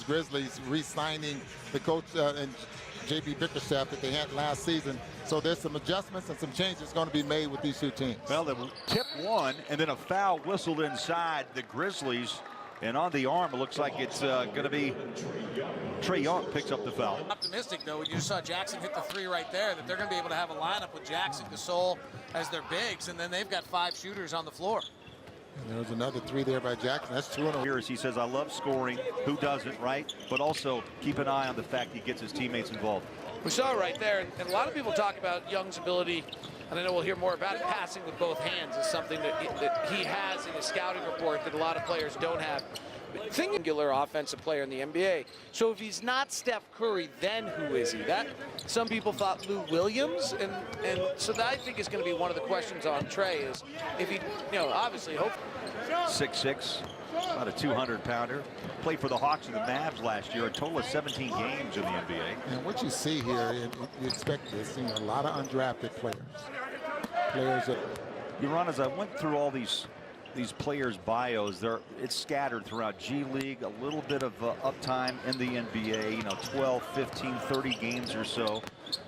Grizzlies re-signing the coach and J.B. Bickerstaff that they had last season. So there's some adjustments and some changes going to be made with these two teams. Well, the tip one, and then a foul whistled inside the Grizzlies. And on the arm, it looks like it's going to be Trae Young picks up the foul. Optimistic, though, when you saw Jackson hit the three right there, that they're going to be able to have a lineup with Jackson, Gasol as their bigs, and then they've got 5 shooters on the floor. And there was another 3 there by Jackson. That's 2 in a row. Here, as he says, I love scoring. Who doesn't, right? But also keep an eye on the fact he gets his teammates involved. We saw it right there, and a lot of people talk about Young's ability, and I know we'll hear more about it, passing with both hands is something that he has in his scouting report that a lot of players don't have. Singular offensive player in the NBA. So if he's not Steph Curry, then who is he? That some people thought Lou Williams, and so that I think is going to be one of the questions on Trae is if he, obviously hope. 6'6", about a 200-pounder. Played for the Hawks and the Mavs last year, a total of 17 games in the NBA. And what you see here, you expect this, a lot of undrafted players. Players that... As I went through all these players' bios, it's scattered throughout G League, a little bit of uptime in the NBA, 12, 15, 30 games or so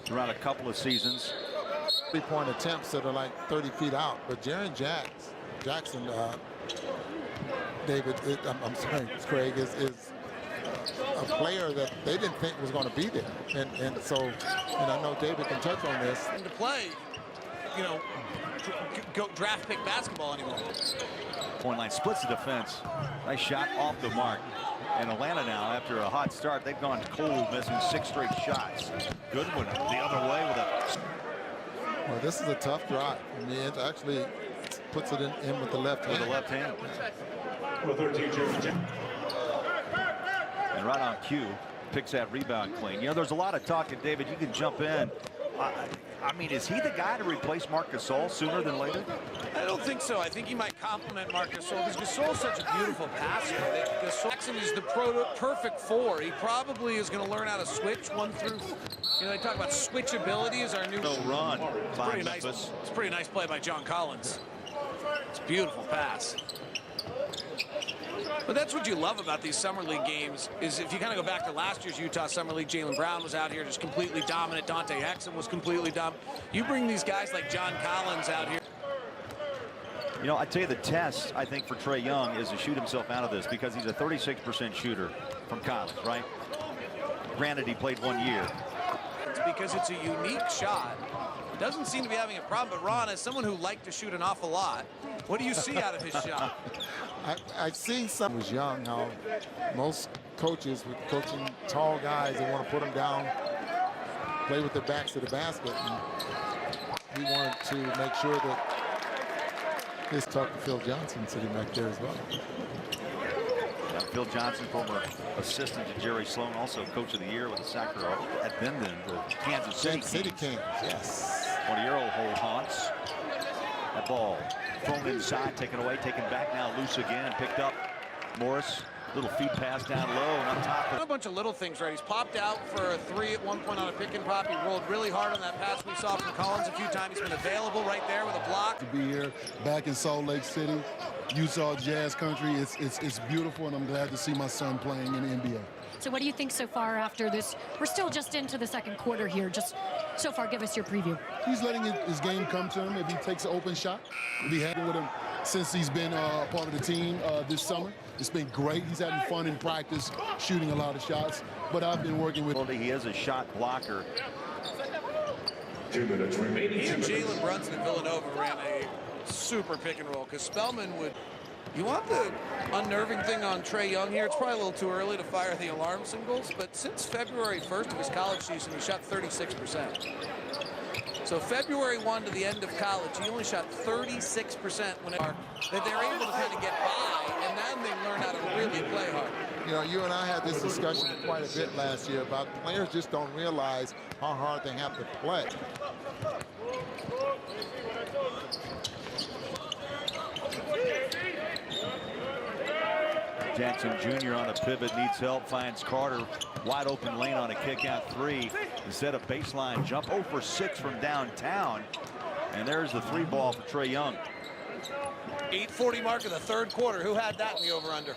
throughout a couple of seasons. 3-point attempts that are like 30 feet out, but Jaren Jackson, David, I'm sorry, Craig, is a player that they didn't think was going to be there, and so, and I know David can touch on this. To play, go draft pick basketball anymore. Point line splits the defense. Nice shot off the mark. And Atlanta now, after a hot start, they've gone cold, missing 6 straight shots. Goodwin the other way with a... Well, this is a tough drive. I mean, it actually puts it in with the left hand. With the left hand. And right on cue, picks that rebound clean. There's a lot of talk, and David, you can jump in. I mean, is he the guy to replace Marc Gasol sooner than later? I don't think so. I think he might complement Marc Gasol because Gasol is such a beautiful passer. Jackson is the perfect 4. He probably is going to learn how to switch 1 through. They talk about switchability as our new run. It's pretty nice. It's a pretty nice play by John Collins. It's a beautiful pass. But that's what you love about these Summer League games is if you kind of go back to last year's Utah Summer League, Jaylen Brown was out here just completely dominant. Dante Exum was completely dominant. You bring these guys like John Collins out here. I tell you, the test, I think, for Trae Young is to shoot himself out of this because he's a 36% shooter from college, right? Granted, he played 1 year. It's because it's a unique shot. Doesn't seem to be having a problem, but Ron, as someone who liked to shoot an awful lot, what do you see out of his shot? I've seen some was young. How most coaches with coaching tall guys, they want to put them down, play with their backs to the basket, and we wanted to make sure that this talk to Phil Johnson sitting back there as well. Yeah, Phil Johnson, former assistant to Jerry Sloan, also coach of the year with the Sacramento, then the Kansas City Kings. Yes. 20-year-old Hole Haunts. That ball thrown inside, taken away, taken back, now loose again, picked up. Morris, little feed pass down low and on top. A bunch of little things, right? He's popped out for a 3 at one point on a pick and pop. He rolled really hard on that pass we saw from Collins a few times. He's been available right there with a block. To be here back in Salt Lake City, Utah Jazz country, it's beautiful, and I'm glad to see my son playing in the NBA. So what do you think so far after this? We're still just into the second quarter here. Just so far, give us your preview. He's letting his game come to him. If he takes an open shot, we'll be happy with him since he's been a part of the team this summer. It's been great. He's having fun in practice, shooting a lot of shots. But I've been working with him. He is a shot blocker. 2 minutes remaining. He and Jalen Brunson in Villanova ran a super pick and roll because Spellman would. You want the unnerving thing on Trae Young here? It's probably a little too early to fire the alarm singles, but since February 1st of his college season, he shot 36%. So February 1 to the end of college, he only shot 36% when that they're able to kind of get by, and then they learn how to really play hard. You and I had this discussion quite a bit last year about players just don't realize how hard they have to play. Jackson Jr. on a pivot, needs help, finds Carter. Wide open lane on a kick out 3. Instead of baseline jump, 0 for 6 from downtown. And there's the 3 ball for Trae Young. 8:40 mark of the third quarter. Who had that in the over-under?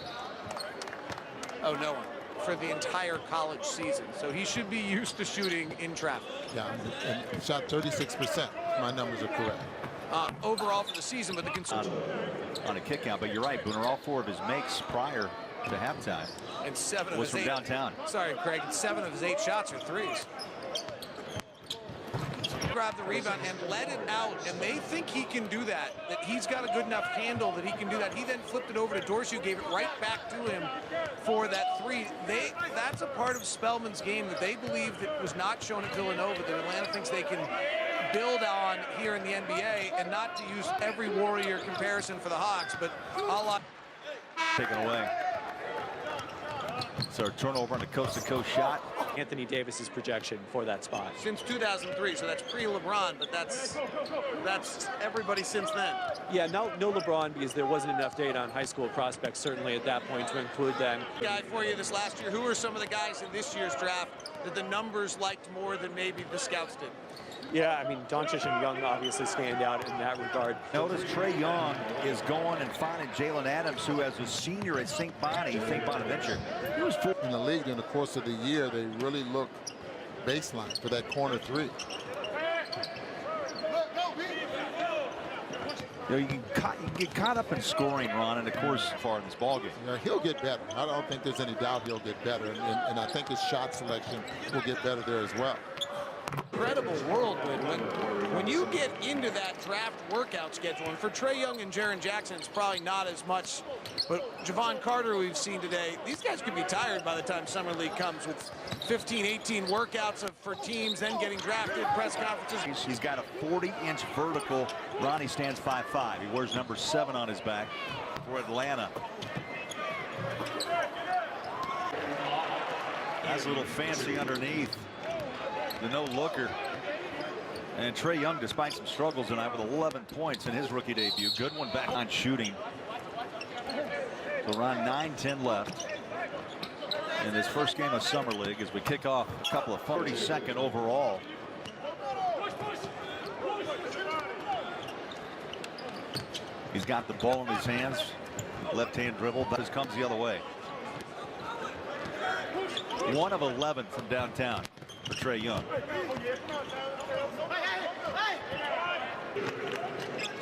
Oh, no one. for the entire college season. So he should be used to shooting in traffic. Yeah, and shot 36%. My numbers are correct. Overall for the season, but On a kick out, but you're right, Booner. All 4 of his makes prior to halftime and 7 of was his from downtown. Sorry, Craig. 7 of his 8 shots are threes. Grab the rebound and let it out, and they think he can do that. That he's got a good enough handle that he can do that. He then flipped it over to Dorsey, gave it right back to him for that 3. That's a part of Spellman's game that they believe that was not shown at Villanova, that Atlanta thinks they can build on here in the NBA, and not to use every Warrior comparison for the Hawks, but a lot. Taken away. So a turnover on a coast-to-coast shot. Anthony Davis's projection for that spot. Since 2003, so that's pre-LeBron, but that's everybody since then. Yeah, no LeBron, because there wasn't enough data on high school prospects, certainly at that point, to include them. Guy for you this last year, who are some of the guys in this year's draft that the numbers liked more than maybe the scouts did? Yeah, I mean, Doncic and Young obviously stand out in that regard. Notice Trae Young is going and finding Jalen Adams, who as a senior at St. Bonaventure. He was 4th in the league during the course of the year. They really look baseline for that corner 3. You know, you can get caught up in scoring, Ron, and of course, far in this ballgame. Yeah, he'll get better. I don't think there's any doubt he'll get better, and I think his shot selection will get better there as well. Incredible whirlwind when you get into that draft workout schedule, and for Trae Young and Jaren Jackson it's probably not as much, but Javon Carter we've seen today, these guys could be tired by the time Summer League comes, with 15, 18 workouts for teams, then getting drafted, press conferences. He's got a 40-inch vertical. Ronnie stands 5'5". He wears number 7 on his back for Atlanta. That's a little fancy underneath. The no-looker. And Trae Young, despite some struggles tonight, with 11 points in his rookie debut. Good one back on shooting. So around 9-10 left in this first game of Summer League as we kick off a couple of 32nd overall. He's got the ball in his hands. Left-hand dribble, but it comes the other way. 1 of 11 from downtown for Trae Young.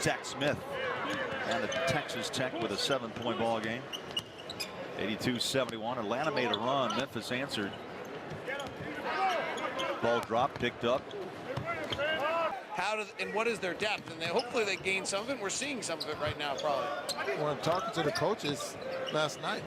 Zach Smith and the Texas Tech with a 7-point ball game. 82-71. Atlanta made a run. Memphis answered. Ball dropped, picked up. And what is their depth? And hopefully they gain some of it. We're seeing some of it right now, probably. Well, I'm talking to the coaches last night.